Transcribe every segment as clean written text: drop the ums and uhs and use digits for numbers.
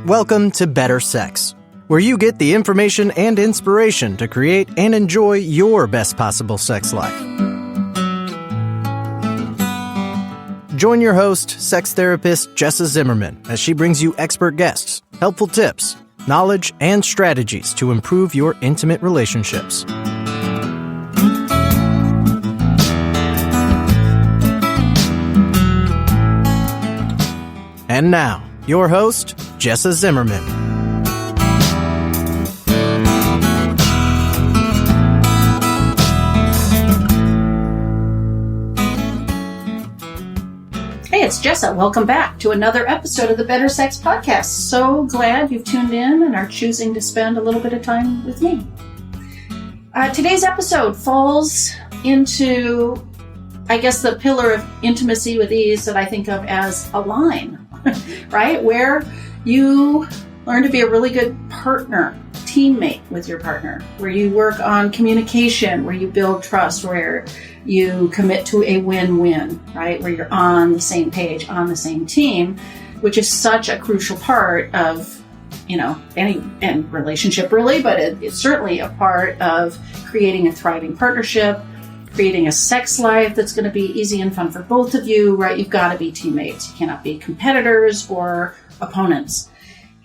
Welcome to Better Sex, where you get the information and inspiration to create and enjoy your best possible sex life. Join your host, sex therapist Jessa Zimmerman, as she brings you expert guests, helpful tips, knowledge, and strategies to improve your intimate relationships. And now, your host, Jessa Zimmerman. Hey, it's Jessa. Welcome back to another episode of the Better Sex Podcast. So glad you've tuned in and are choosing to spend a little bit of time with me. Today's episode falls into, I guess, the pillar of intimacy with ease that I think of as a line, right? Where you learn to be a really good partner, teammate with your partner, where you work on communication, where you build trust, where you commit to a win-win, right? Where you're on the same page, on the same team, which is such a crucial part of, any relationship really, but it's certainly a part of creating a thriving partnership, creating a sex life that's going to be easy and fun for both of you, right? You've got to be teammates. You cannot be competitors or opponents.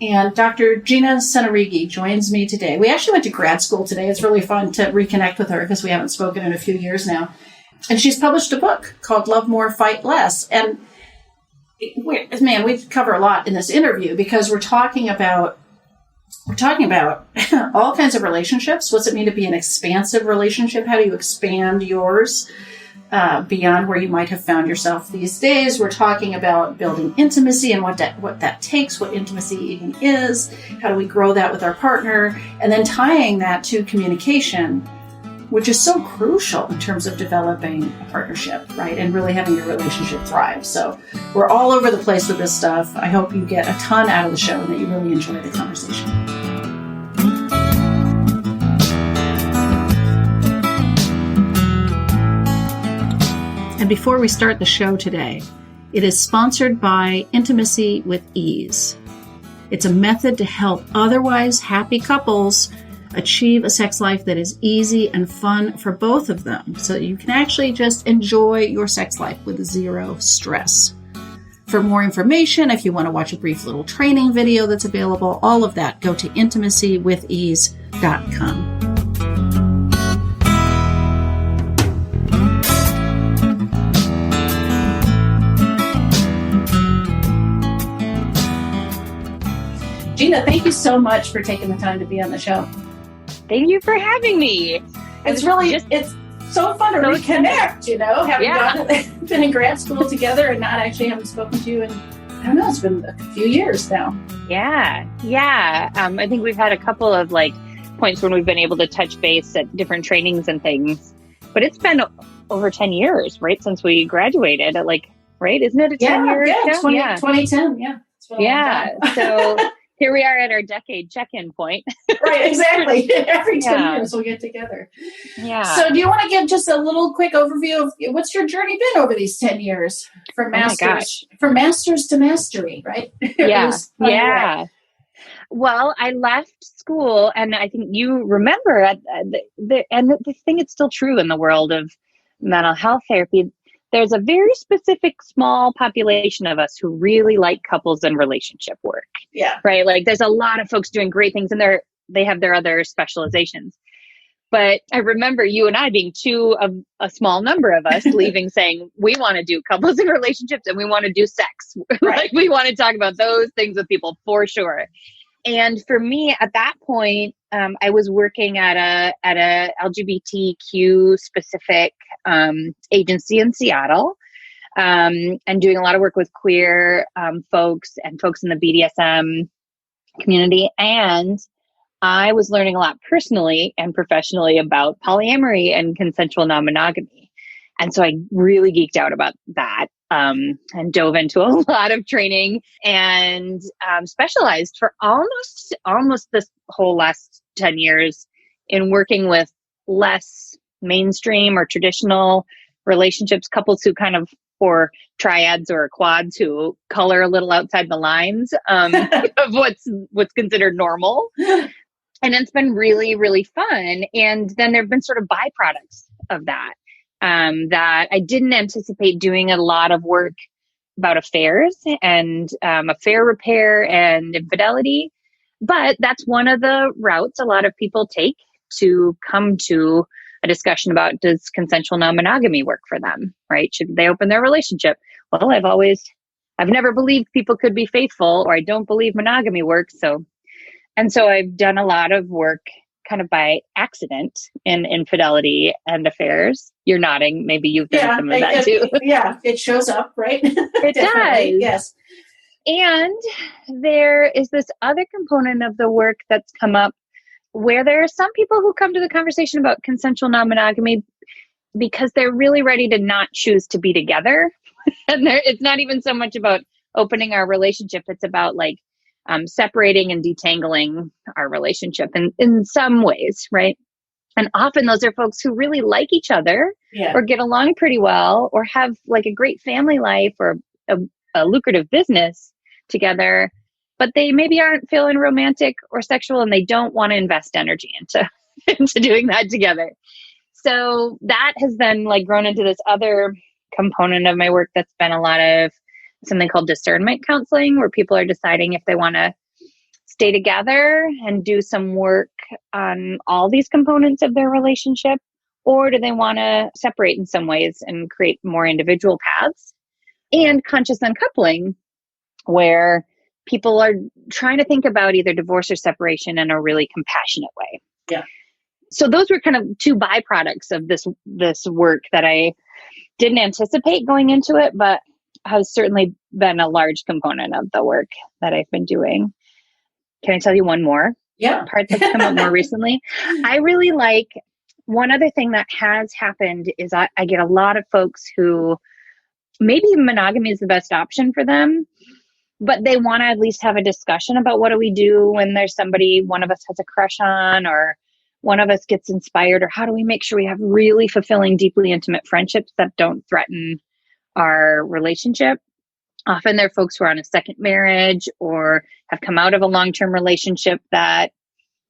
And Dr. Gina Senarighi joins me today. We actually went to grad school today. It's really fun to reconnect with her because we haven't spoken in a few years now. And she's published a book called Love More, Fight Less. And we cover a lot in this interview because we're talking about all kinds of relationships. What's it mean to be an expansive relationship? How do you expand yours beyond where you might have found yourself these days? We're talking about building intimacy and what that takes, what intimacy even is. How do we grow that with our partner? And then tying that to communication, which is so crucial in terms of developing a partnership, right? And really having your relationship thrive. So we're all over the place with this stuff. I hope you get a ton out of the show and that you really enjoy the conversation. And before we start the show today, it is sponsored by Intimacy with Ease. It's a method to help otherwise happy couples achieve a sex life that is easy and fun for both of them, so that you can actually just enjoy your sex life with zero stress. For more information, if you want to watch a brief little training video that's available, all of that, go to intimacywithease.com. Gina, thank you so much for taking the time to be on the show. Thank you for having me. It's so fun to reconnect, having been in grad school together and not actually having spoken to you in, I don't know, it's been a few years now. Yeah. I think we've had a couple of points when we've been able to touch base at different trainings and things, but it's been over 10 years, right? Since we graduated right? Isn't it 10 years? Yeah, 2010. Yeah. So here we are at our decade check-in point. Right, exactly. Every 10 years we'll get together. Yeah. So do you want to give just a little quick overview of what's your journey been over these 10 years from masters to mastery, right? Yeah. Well, I left school, and I think you remember, and the thing, it's still true in the world of mental health therapy. There's a very specific small population of us who really like couples and relationship work. Yeah. Right? There's a lot of folks doing great things, and they have their other specializations. But I remember you and I being two of a small number of us leaving saying, we want to do couples and relationships and we want to do sex. Right. We want to talk about those things with people for sure. And for me at that point, I was working at a LGBTQ specific agency in Seattle, and doing a lot of work with queer folks and folks in the BDSM community. And I was learning a lot personally and professionally about polyamory and consensual non-monogamy. And so I really geeked out about that, and dove into a lot of training and specialized for almost this whole last 10 years in working with less mainstream or traditional relationships, couples who kind of or triads or quads who color a little outside the lines of what's considered normal. And it's been really, really fun. And then there've been sort of byproducts of that, that I didn't anticipate doing a lot of work about affairs and affair repair and infidelity. But that's one of the routes a lot of people take to come to a discussion about, does consensual non-monogamy work for them, right? Should they open their relationship? Well, I've never believed people could be faithful, or I don't believe monogamy works. So I've done a lot of work kind of by accident in infidelity and affairs. You're nodding. Maybe you've done some of that too. Yeah, it shows up, right? It does. Yes. And there is this other component of the work that's come up where there are some people who come to the conversation about consensual non-monogamy because they're really ready to not choose to be together. And it's not even so much about opening our relationship. It's about like separating and detangling our relationship in some ways, right? And often those are folks who really like each other or get along pretty well or have like a great family life or a lucrative business together, but they maybe aren't feeling romantic or sexual and they don't want to invest energy into doing that together. So that has then like grown into this other component of my work that's been a lot of something called discernment counseling, where people are deciding if they want to stay together and do some work on all these components of their relationship, or do they want to separate in some ways and create more individual paths. And conscious uncoupling, where people are trying to think about either divorce or separation in a really compassionate way. Yeah. So those were kind of two byproducts of this work that I didn't anticipate going into it, but has certainly been a large component of the work that I've been doing. Can I tell you one more part that's come up more recently? I really like, one other thing that has happened is I get a lot of folks who maybe monogamy is the best option for them, but they want to at least have a discussion about what do we do when there's somebody one of us has a crush on, or one of us gets inspired, or how do we make sure we have really fulfilling, deeply intimate friendships that don't threaten our relationship. Often they're folks who are on a second marriage or have come out of a long-term relationship that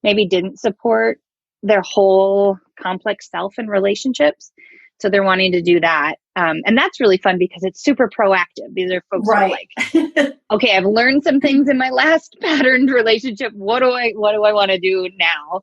maybe didn't support their whole complex self in relationships. So they're wanting to do that. And that's really fun because it's super proactive. These are folks who are like, okay, I've learned some things in my last patterned relationship. What do I want to do now?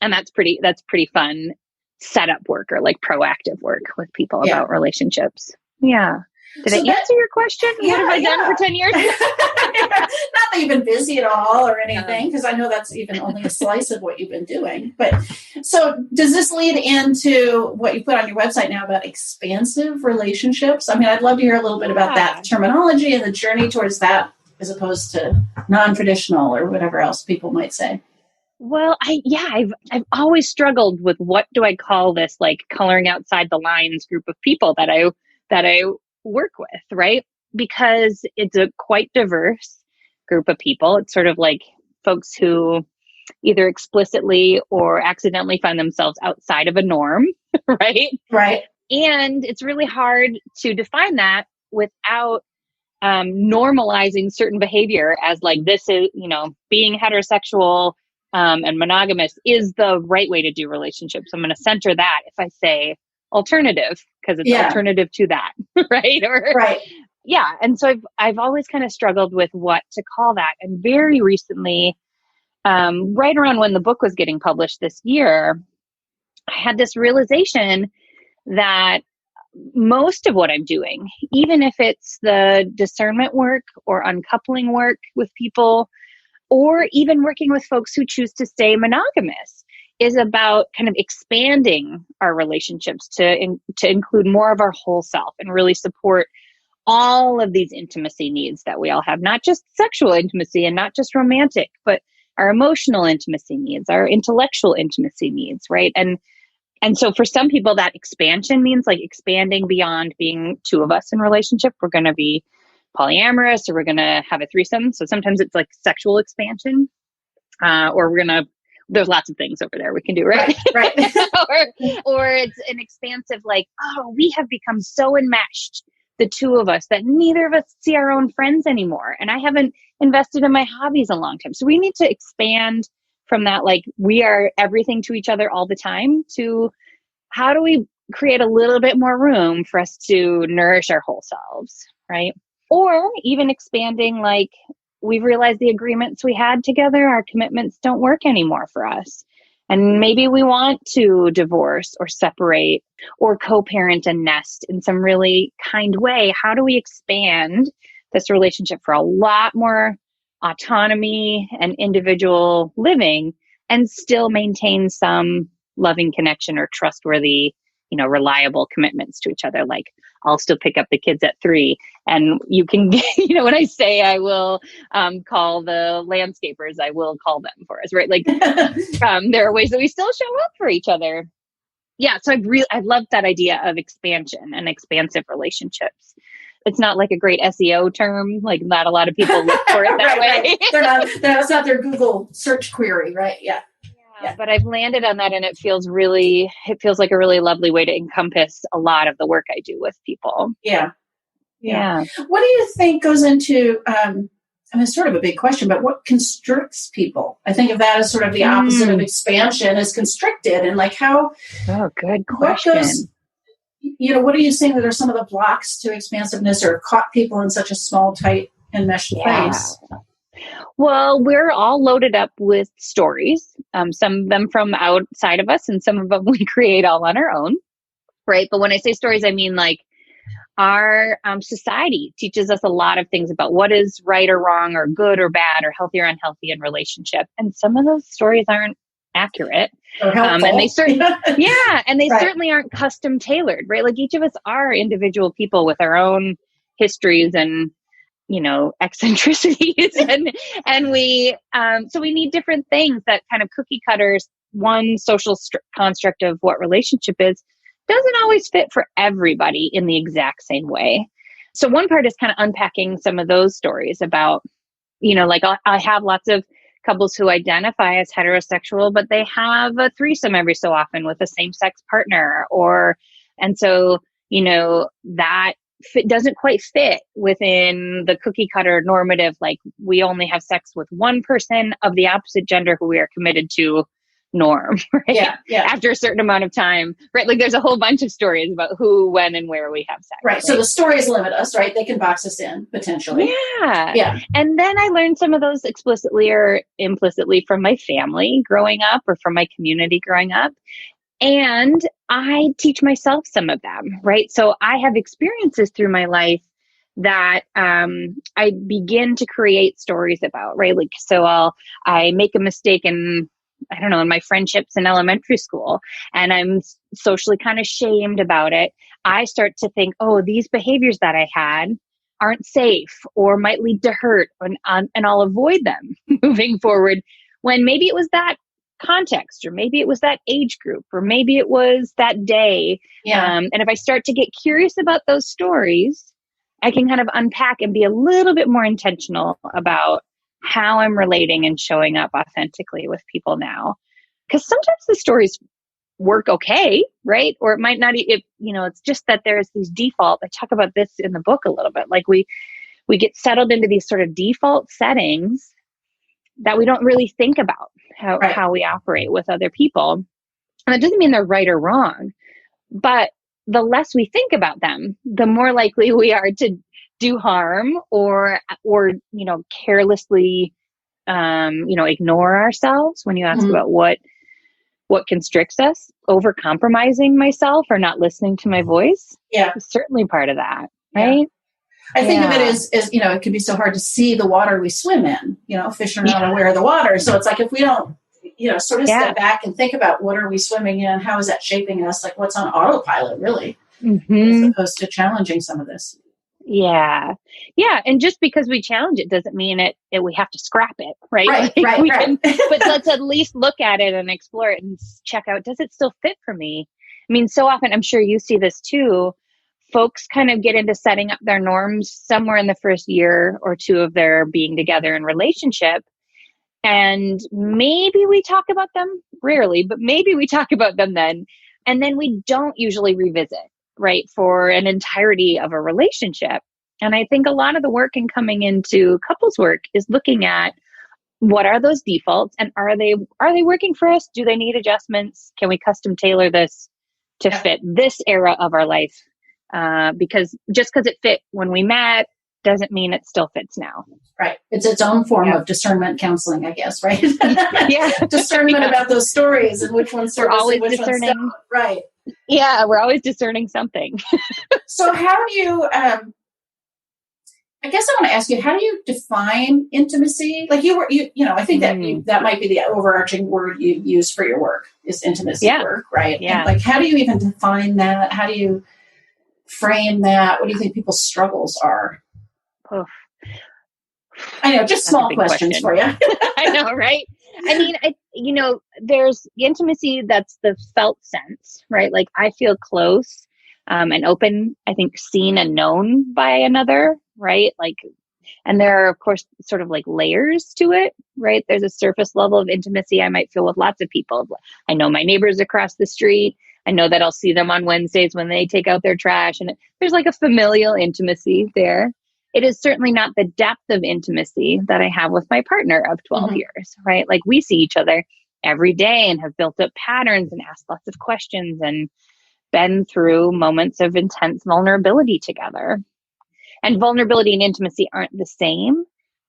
And that's pretty fun setup work or like proactive work with people about relationships. Yeah. Did I answer your question? What have I done for 10 years? Not that you've been busy at all or anything, because I know that's even only a slice of what you've been doing. But so does this lead into what you put on your website now about expansive relationships? I mean, I'd love to hear a little bit about that terminology and the journey towards that, as opposed to non-traditional or whatever else people might say. Well, I've always struggled with what do I call this, like coloring outside the lines group of people that I work with, right? Because it's a quite diverse group of people. It's sort of like folks who either explicitly or accidentally find themselves outside of a norm, right? Right. And it's really hard to define that without normalizing certain behavior as like, this is, being heterosexual and monogamous is the right way to do relationships. I'm going to center that if I say alternative, because it's alternative to that, right? Yeah. And so I've always kind of struggled with what to call that. And very recently, right around when the book was getting published this year, I had this realization that most of what I'm doing, even if it's the discernment work or uncoupling work with people, or even working with folks who choose to stay monogamous, is about kind of expanding our relationships to include more of our whole self and really support all of these intimacy needs that we all have, not just sexual intimacy and not just romantic, but our emotional intimacy needs, our intellectual intimacy needs, right? And so for some people that expansion means like expanding beyond being two of us in relationship. We're going to be polyamorous, or we're going to have a threesome. So sometimes it's like sexual expansion, or there's lots of things over there we can do, right? Right. or it's an expansive, like, oh, we have become so enmeshed the two of us that neither of us see our own friends anymore. And I haven't invested in my hobbies a long time. So we need to expand from that, like we are everything to each other all the time, to how do we create a little bit more room for us to nourish our whole selves, right? Or even expanding, like we've realized the agreements we had together, our commitments don't work anymore for us. And maybe we want to divorce or separate or co-parent and nest in some really kind way. How do we expand this relationship for a lot more autonomy and individual living and still maintain some loving connection or trustworthy, reliable commitments to each other? Like, I'll still pick up the kids at 3 and you can, when I say I will call the landscapers, I will call them for us, right? Like there are ways that we still show up for each other. Yeah. So I love that idea of expansion and expansive relationships. It's not like a great SEO term. Like not a lot of people look for it that way. Right. That's not their Google search query, right? Yeah. But I've landed on that, and it feels like a really lovely way to encompass a lot of the work I do with people. Yeah. What do you think goes into, it's sort of a big question, but what constricts people? I think of that as sort of the opposite of expansion, is constricted. And like how... Oh, good question. What are you saying that are some of the blocks to expansiveness or caught people in such a small, tight, enmeshed place? Well, we're all loaded up with stories, some of them from outside of us and some of them we create all on our own, right? But when I say stories, I mean like our society teaches us a lot of things about what is right or wrong or good or bad or healthy or unhealthy in relationship. And some of those stories aren't accurate. Or helpful. And they certainly aren't custom tailored, right? Like each of us are individual people with our own histories and eccentricities and we so we need different things. That kind of cookie cutters, one social construct of what relationship is, doesn't always fit for everybody in the exact same way. So one part is kind of unpacking some of those stories about, like I have lots of couples who identify as heterosexual, but they have a threesome every so often with a same-sex partner, and so that doesn't quite fit within the cookie cutter normative, like we only have sex with one person of the opposite gender who we are committed to norm, right? Yeah. After a certain amount of time, right? Like there's a whole bunch of stories about who, when, and where we have sex. Right. So the stories limit us, right? They can box us in potentially. Yeah. And then I learned some of those explicitly or implicitly from my family growing up or from my community growing up. And I teach myself some of them, right? So I have experiences through my life that I begin to create stories about, right? Like, so I make a mistake in my friendships in elementary school, and I'm socially kind of shamed about it. I start to think, oh, these behaviors that I had aren't safe or might lead to hurt, and I'll avoid them moving forward, when maybe it was that context, or maybe it was that age group, or maybe it was that day. And if I start to get curious about those stories, I can kind of unpack and be a little bit more intentional about how I'm relating and showing up authentically with people now. Because sometimes the stories work okay, right? Or it might not, it's just that there's these default, I talk about this in the book a little bit, like we get settled into these sort of default settings that we don't really think about how we operate with other people. And that doesn't mean they're right or wrong, but the less we think about them, the more likely we are to do harm or carelessly, ignore ourselves. When you ask about what constricts us, over compromising myself or not listening to my voice, is certainly part of that, right? I think of it as it can be so hard to see the water we swim in. Fish are not aware of the water. So it's like, if we don't, sort of step back and think about what are we swimming in? How is that shaping us? Like what's on autopilot, really, as opposed to challenging some of this. Yeah. And just because we challenge it doesn't mean we have to scrap it, right? Right. But let's at least look at it and explore it and check out, does it still fit for me? I mean, so often, I'm sure you see this too, folks kind of get into setting up their norms somewhere in the first year or two of their being together in relationship. And maybe we talk about them, rarely, but maybe we talk about them then. And then we don't usually revisit. right, for an entirety of a relationship. And I think a lot of the work in coming into couples work is looking at what are those defaults, and are they working for us? Do they need adjustments? Can we custom tailor this to fit this era of our life? Because just because it fit when we met doesn't mean it still fits now. Right. It's its own form of discernment counseling, I guess, right? Yeah. Discernment about those stories and which ones we're always which discerning. Ones don't. Right. Yeah, we're always discerning something. So how do you, I guess I want to ask you, how do you define intimacy? Like I think that might be the overarching word you use for your work is intimacy work, right? Yeah. And like, how do you even define that? How do you frame that? What do you think people's struggles are? Oof. I know, just small questions for you. I know, right? I mean, there's intimacy that's the felt sense, right? Like I feel close and open, I think seen and known by another, right? Like, and there are, of course, sort of like layers to it, right? There's a surface level of intimacy I might feel with lots of people. I know my neighbors across the street. I know that I'll see them on Wednesdays when they take out their trash. And there's like a familial intimacy there. It is certainly not the depth of intimacy that I have with my partner of 12 years, right? Like we see each other every day and have built up patterns and asked lots of questions and been through moments of intense vulnerability together. And vulnerability and intimacy aren't the same,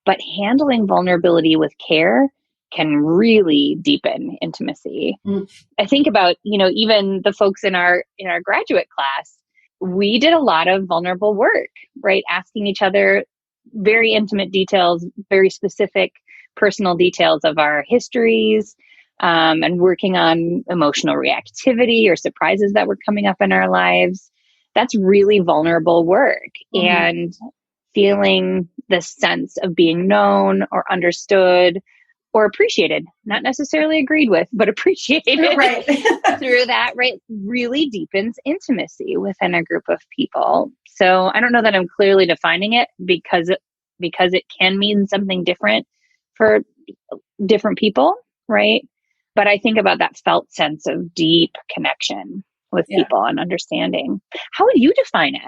but handling vulnerability with care can really deepen intimacy. I think about, even the folks in our graduate class, we did a lot of vulnerable work, right? Asking each other very intimate details, very specific personal details of our histories, and working on emotional reactivity or surprises that were coming up in our lives. That's really vulnerable work. And feeling the sense of being known or understood or appreciated, not necessarily agreed with, but appreciated right. through that, right, really deepens intimacy within a group of people. So I don't know that I'm clearly defining it because it can mean something different for different people, right? But I think about that felt sense of deep connection with people and understanding. How would you define it?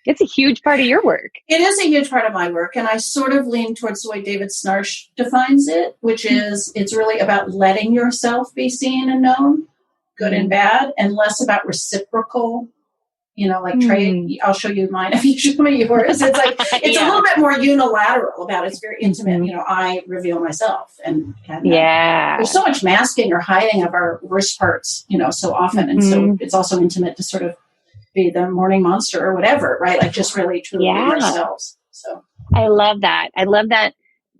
It's a huge part of your work. It is a huge part of my work. And I sort of lean towards the way David Snarsh defines it, which is it's really about letting yourself be seen and known, good and bad, and less about reciprocal, trade. I'll show you mine if you show me yours. It's like, it's a little bit more unilateral about it. It's very intimate. I reveal myself. And there's so much masking or hiding of our worst parts, so often. And so it's also intimate to sort of be the morning monster or whatever, right? Like just really truly be ourselves. So I love that.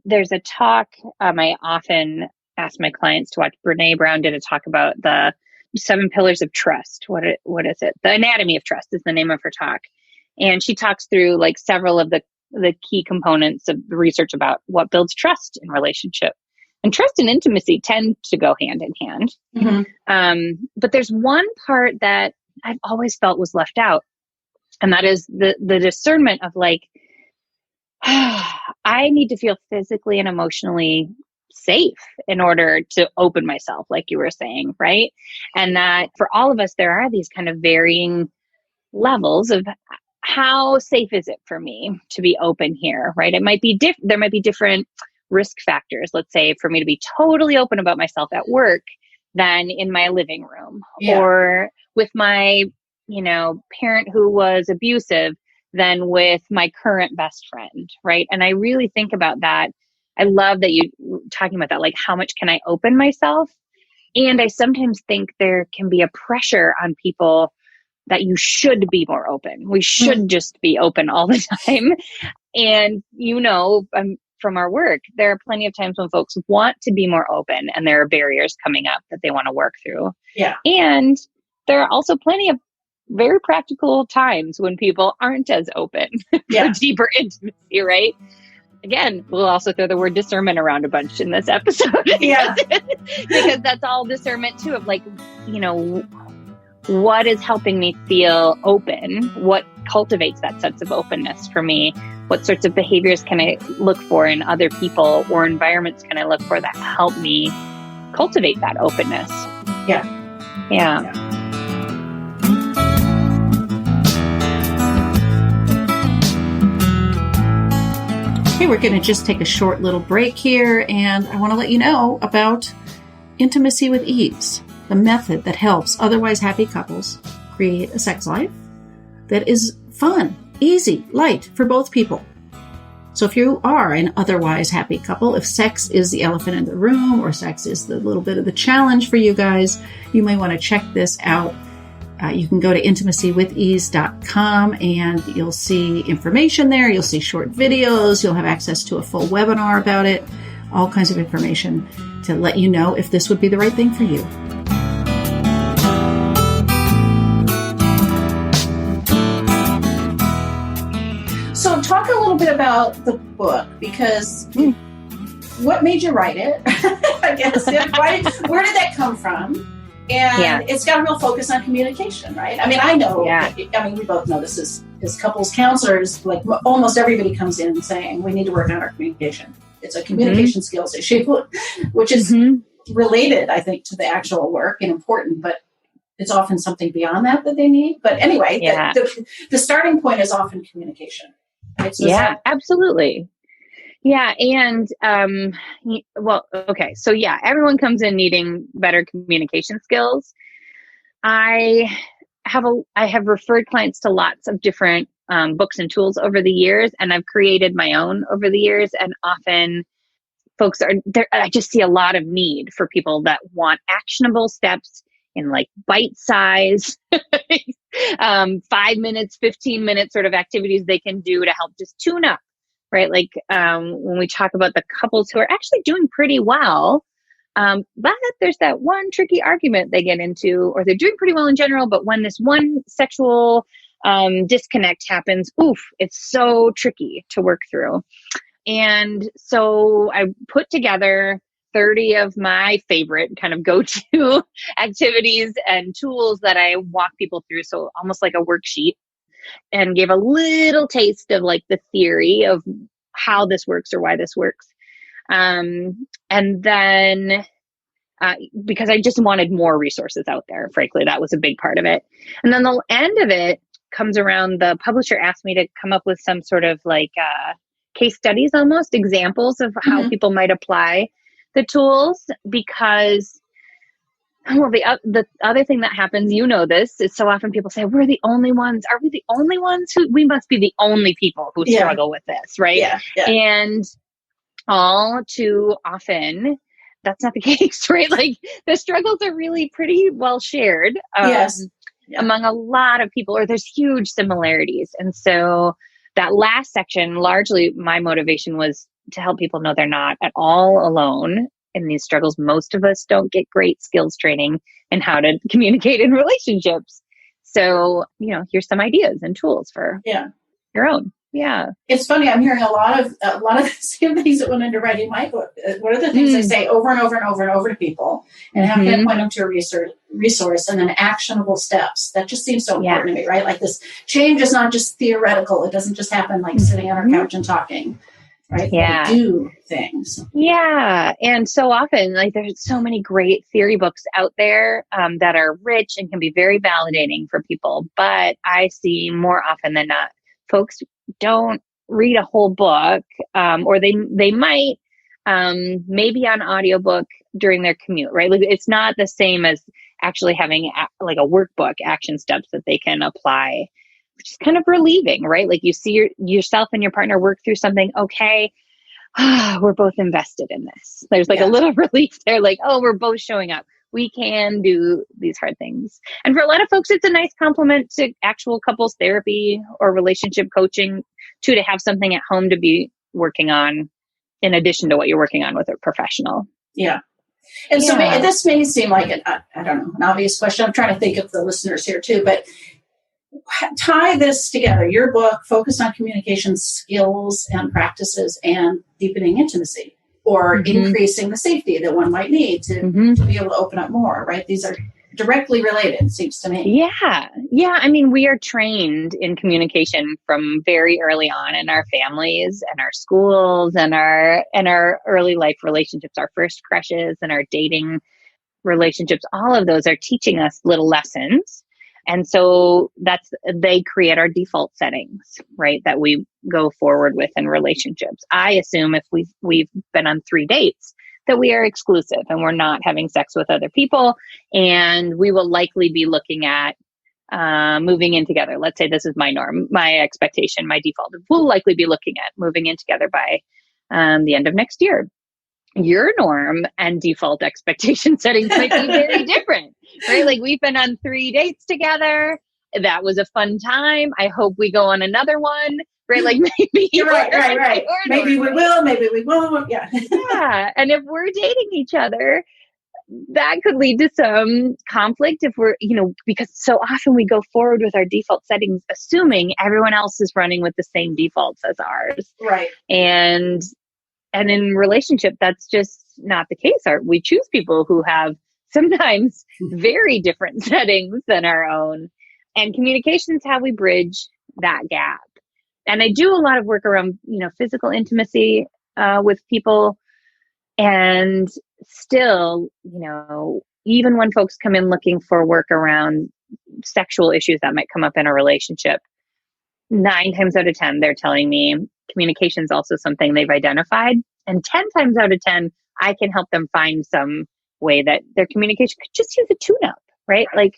There's a talk I often ask my clients to watch. Brene Brown did a talk about the 7 pillars of trust. What is it? The anatomy of trust is the name of her talk. And she talks through like several of the key components of the research about what builds trust in relationship. And trust and intimacy tend to go hand in hand. But there's one part that I've always felt was left out. And that is the discernment of like, I need to feel physically and emotionally safe in order to open myself, like you were saying, right? And that for all of us, there are these kind of varying levels of how safe is it for me to be open here, right? It might be there might be different risk factors. Let's say for me to be totally open about myself at work than in my living room or with my, parent who was abusive than with my current best friend, right? And I really think about that. I love that you talking about that, like how much can I open myself? And I sometimes think there can be a pressure on people that you should be more open. We should just be open all the time. And, from our work, there are plenty of times when folks want to be more open and there are barriers coming up that they want to work through. Yeah. And there are also plenty of very practical times when people aren't as open for deeper intimacy, right? Again, we'll also throw the word discernment around a bunch in this episode. Because that's all discernment too, of like, what is helping me feel open? What cultivates that sense of openness for me? What sorts of behaviors can I look for in other people or environments can I look for that help me cultivate that openness? Yeah. Okay, we're going to just take a short little break here, and I want to let you know about Intimacy with Ease, the method that helps otherwise happy couples create a sex life that is fun, easy, light for both people. So if you are an otherwise happy couple, if sex is the elephant in the room or sex is the little bit of the challenge for you guys, you may want to check this out. You can go to intimacywithease.com and you'll see information there. You'll see short videos. You'll have access to a full webinar about it, all kinds of information to let you know if this would be the right thing for you. So talk a little bit about the book, because what made you write it? I guess. Where did that come from? And it's got a real focus on communication, right? I mean, I know, we both know this as couples counselors, like almost everybody comes in saying, we need to work on our communication. It's a communication skills issue, which is related, I think, to the actual work and important, but it's often something beyond that they need. But anyway, the starting point is often communication. Right? So absolutely. Yeah. And, So everyone comes in needing better communication skills. I have referred clients to lots of different books and tools over the years, and I've created my own over the years. And often folks are there. I just see a lot of need for people that want actionable steps in like bite size, 5 minutes, 15 minutes sort of activities they can do to help just tune up. Right. Like when we talk about the couples who are actually doing pretty well, but there's that one tricky argument they get into, or they're doing pretty well in general, but when this one sexual disconnect happens, it's so tricky to work through. And so I put together 30 of my favorite kind of go-to activities and tools that I walk people through. So almost like a worksheet. And gave a little taste of like the theory of how this works or why this works. And then because I just wanted more resources out there, frankly, that was a big part of it. And then the end of it comes around, the publisher asked me to come up with some sort of like case studies, almost examples of how people might apply the tools, because the other thing that happens, this, is so often people say, we're the only ones. Are we the only ones we must be the only people who struggle with this, right? Yeah. And all too often, that's not the case, right? Like the struggles are really pretty well shared among a lot of people, or there's huge similarities. And so that last section, largely my motivation was to help people know they're not at all alone in these struggles. Most of us don't get great skills training in how to communicate in relationships. So, here's some ideas and tools for your own. Yeah. It's funny. I'm hearing a lot of the same things that went into writing my book. One of the things I say over and over and over and over to people, and how can I point them to a resource and then actionable steps. That just seems so important to me, right? Like this change is not just theoretical. It doesn't just happen like sitting on our couch and talking. Right? Yeah. They do things. Yeah. And so often, like, there's so many great theory books out there that are rich and can be very validating for people. But I see more often than not, folks don't read a whole book, or they might maybe on audiobook during their commute, right? Like, it's not the same as actually having like a workbook, action steps that they can apply, which is kind of relieving, right? Like you see yourself and your partner work through something. Okay, we're both invested in this. There's like a little relief there, like, oh, we're both showing up. We can do these hard things. And for a lot of folks, it's a nice complement to actual couples therapy or relationship coaching too, to have something at home to be working on in addition to what you're working on with a professional. Yeah. And so this may seem like an obvious question. I'm trying to think of the listeners here too, but tie this together. Your book focused on communication skills and practices and deepening intimacy, or increasing the safety that one might need to be able to open up more, right? These are directly related, it seems to me. Yeah. Yeah. I mean, we are trained in communication from very early on in our families and our schools and our early life relationships, our first crushes and our dating relationships. All of those are teaching us little lessons And so they create our default settings, right? That we go forward with in relationships. I assume if we've been on 3 dates that we are exclusive and we're not having sex with other people. And we will likely be looking at moving in together. Let's say this is my norm, my expectation, my default. We'll likely be looking at moving in together by the end of next year. Your norm and default expectation settings might be very different, right? Like we've been on 3 dates together. That was a fun time. I hope we go on another one, right? Like maybe right. Maybe we will, maybe we won't. Yeah. Yeah. And if we're dating each other, that could lead to some conflict if we're, because so often we go forward with our default settings, assuming everyone else is running with the same defaults as ours. Right. And in relationship, that's just not the case. We choose people who have sometimes very different settings than our own. And communication is how we bridge that gap. And I do a lot of work around, physical intimacy with people. And still, even when folks come in looking for work around sexual issues that might come up in a relationship, 9 times out of 10, they're telling me communication is also something they've identified. And 10 times out of 10, I can help them find some way that their communication could just use a tune-up, right? Right.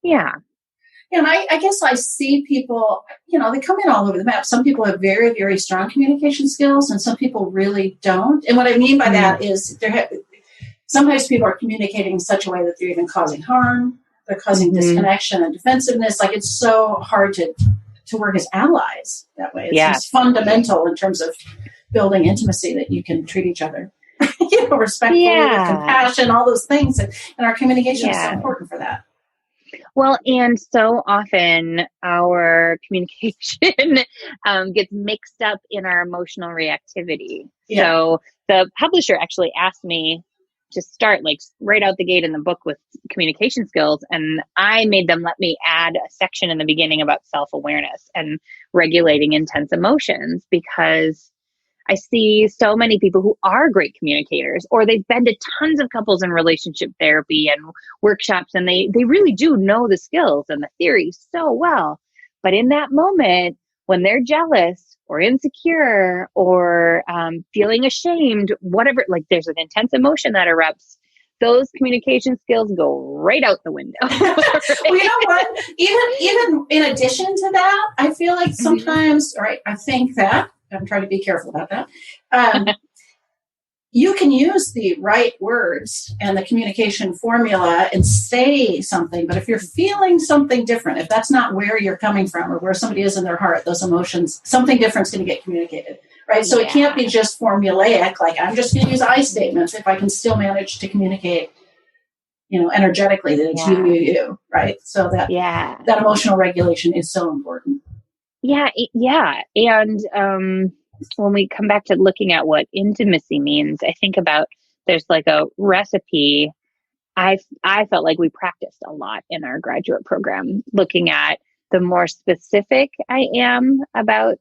Yeah. And I guess I see people, they come in all over the map. Some people have very, very strong communication skills and some people really don't. And what I mean by that is sometimes people are communicating in such a way that they're even causing harm. They're causing disconnection and defensiveness. Like it's so hard to work as allies that way. It's fundamental in terms of building intimacy that you can treat each other, respectfully, with compassion, all those things. And our communication is so important for that. Well, and so often our communication gets mixed up in our emotional reactivity. Yeah. So the publisher actually asked me to start right out the gate in the book with communication skills. And I made them let me add a section in the beginning about self-awareness and regulating intense emotions, because I see so many people who are great communicators, or they've been to tons of couples and relationship therapy and workshops, and they really do know the skills and the theory so well. But in that moment, when they're jealous or insecure or feeling ashamed, whatever, there's an intense emotion that erupts, those communication skills go right out the window. Right? Well, you know what? Even in addition to that, I feel like sometimes, I think that, I'm trying to be careful about that. You can use the right words and the communication formula and say something, but if you're feeling something different, if that's not where you're coming from or where somebody is in their heart, those emotions, something different is going to get communicated, right? So it can't be just formulaic, like I'm just going to use I statements if I can still manage to communicate, energetically that it's you, right? So that emotional regulation is so important. Yeah. And when we come back to looking at what intimacy means, I think about there's a recipe. I felt like we practiced a lot in our graduate program, looking at the more specific I am about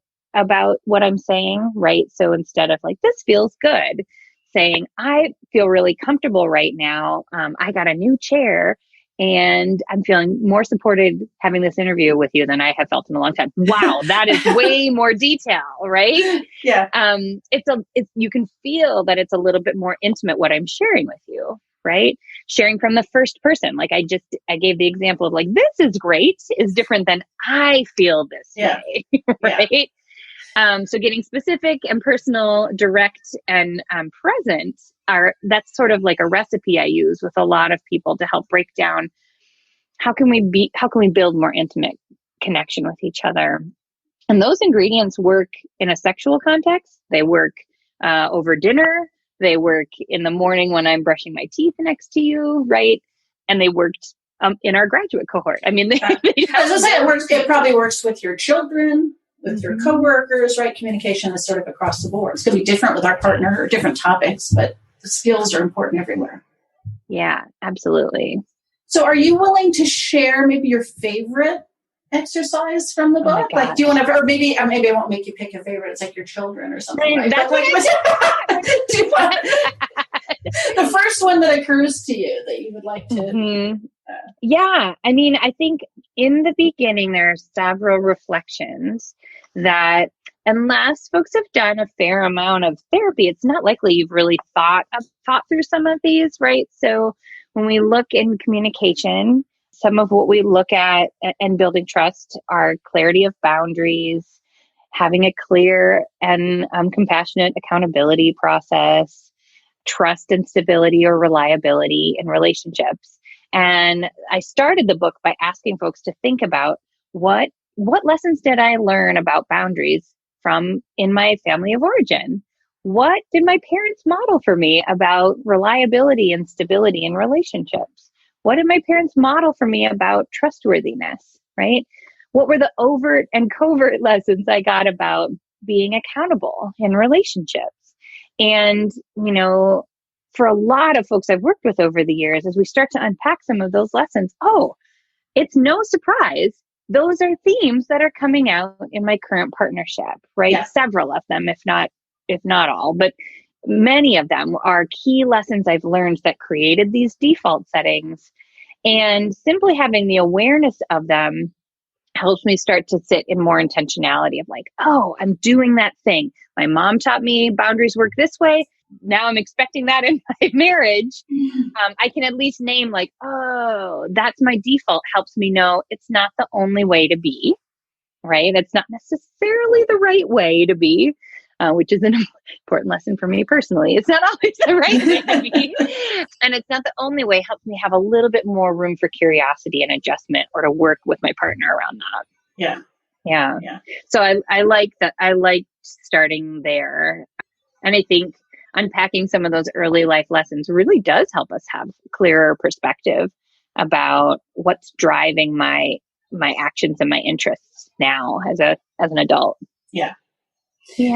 what I'm saying, right? So instead of this feels good, saying I feel really comfortable right now. I got a new chair. And I'm feeling more supported having this interview with you than I have felt in a long time. Wow, that is way more detail, right? Yeah. You can feel that it's a little bit more intimate what I'm sharing with you, right? Sharing from the first person. I gave the example of this is great is different than I feel this way, right? Yeah. So getting specific and personal, direct and present that's sort of a recipe I use with a lot of people to help break down how can we build more intimate connection with each other. And those ingredients work in a sexual context. They work over dinner. They work in the morning when I'm brushing my teeth next to you, right? And they worked in our graduate cohort. I mean, as I say, it probably works with your children, with your coworkers, right? Communication is sort of across the board. It's going to be different with our partner or different topics, but the skills are important everywhere. Yeah, absolutely. So are you willing to share maybe your favorite exercise from the book? Do you want to, or maybe I won't make you pick a favorite. It's your children or something. Right? That's the first one that occurs to you that you would like to Yeah. I mean, I think in the beginning, there are several reflections that unless folks have done a fair amount of therapy, it's not likely you've really thought through some of these, right? So when we look in communication, some of what we look at and building trust are clarity of boundaries, having a clear and compassionate accountability process, trust and stability or reliability in relationships. And I started the book by asking folks to think about what lessons did I learn about boundaries from in my family of origin? What did my parents model for me about reliability and stability in relationships? What did my parents model for me about trustworthiness, right? What were the overt and covert lessons I got about being accountable in relationships? And, for a lot of folks I've worked with over the years, as we start to unpack some of those lessons, it's no surprise. Those are themes that are coming out in my current partnership, right? Yeah. Several of them, if not all, but many of them are key lessons I've learned that created these default settings. And simply having the awareness of them helps me start to sit in more intentionality of like, I'm doing that thing. My mom taught me boundaries work this way. Now I'm expecting that in my marriage. I can at least name like, that's my default. Helps me know it's not the only way to be, right? It's not necessarily the right way to be, which is an important lesson for me personally. It's not always the right way to be. And it's not the only way. Helps me have a little bit more room for curiosity and adjustment or to work with my partner around that. Yeah. So I like that. I like starting there. And I think unpacking some of those early life lessons really does help us have clearer perspective about what's driving my actions and my interests now as an adult. Yeah.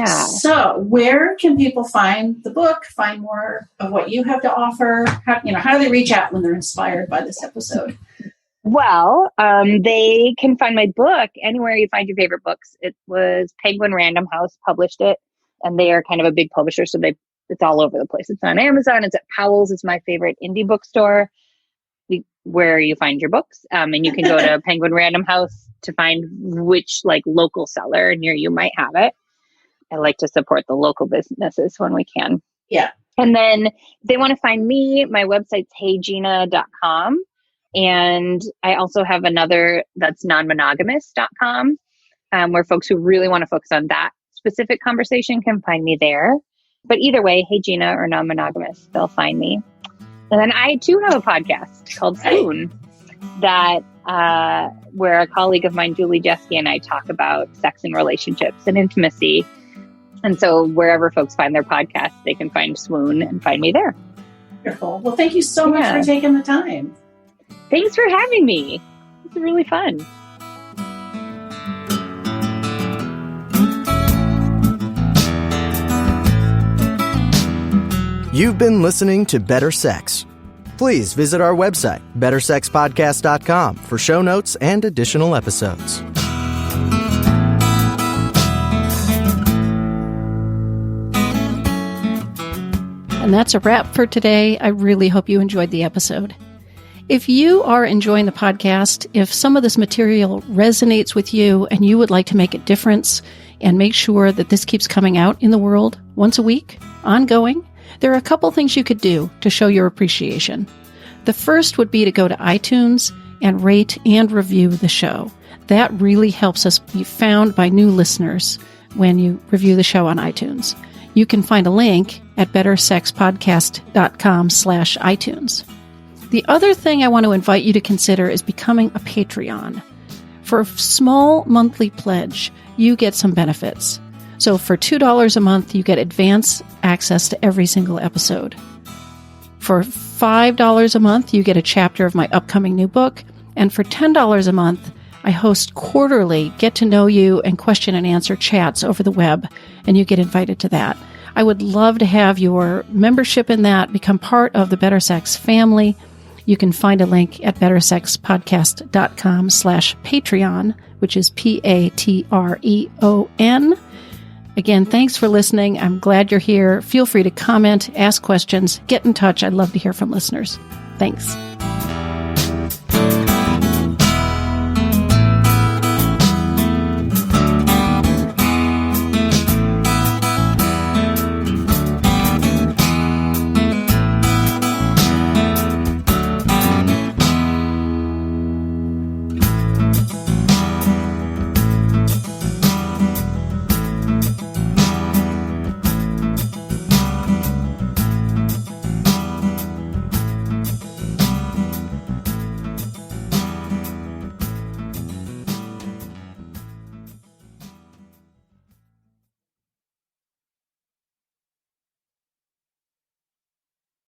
So where can people find the book, find more of what you have to offer? How do they reach out when they're inspired by this episode? Well, they can find my book anywhere you find your favorite books. It was Penguin Random House published it, and they are kind of a big publisher, so it's all over the place. It's on Amazon. It's at Powell's. It's my favorite indie bookstore where you find your books. And you can go to Penguin Random House to find which local seller near you might have it. I like to support the local businesses when we can. Yeah. And then if they want to find me, my website's heygina.com. And I also have another that's non-monogamous.com, where folks who really want to focus on that specific conversation can find me there. But either way, Hey Gina or non-monogamous, they'll find me. And then I too have a podcast called Swoon that where a colleague of mine, Julie Jeske, and I talk about sex and relationships and intimacy. And so wherever folks find their podcasts, they can find Swoon and find me there. Wonderful. Well, thank you so much for taking the time. Thanks for having me. It's really fun. You've been listening to Better Sex. Please visit our website, bettersexpodcast.com, for show notes and additional episodes. And that's a wrap for today. I really hope you enjoyed the episode. If you are enjoying the podcast, if some of this material resonates with you and you would like to make a difference and make sure that this keeps coming out in the world once a week, ongoing, there are a couple things you could do to show your appreciation. The first would be to go to iTunes and rate and review the show. That really helps us be found by new listeners when you review the show on iTunes. You can find a link at bettersexpodcast.com/iTunes. The other thing I want to invite you to consider is becoming a Patreon. For a small monthly pledge, you get some benefits. So for $2 a month, you get advance access to every single episode. For $5 a month, you get a chapter of my upcoming new book. And for $10 a month, I host quarterly get-to-know-you and question-and-answer chats over the web, and you get invited to that. I would love to have your membership in that, become part of the Better Sex family. You can find a link at bettersexpodcast.com/Patreon, which is Patreon. Again, thanks for listening. I'm glad you're here. Feel free to comment, ask questions, get in touch. I'd love to hear from listeners. Thanks.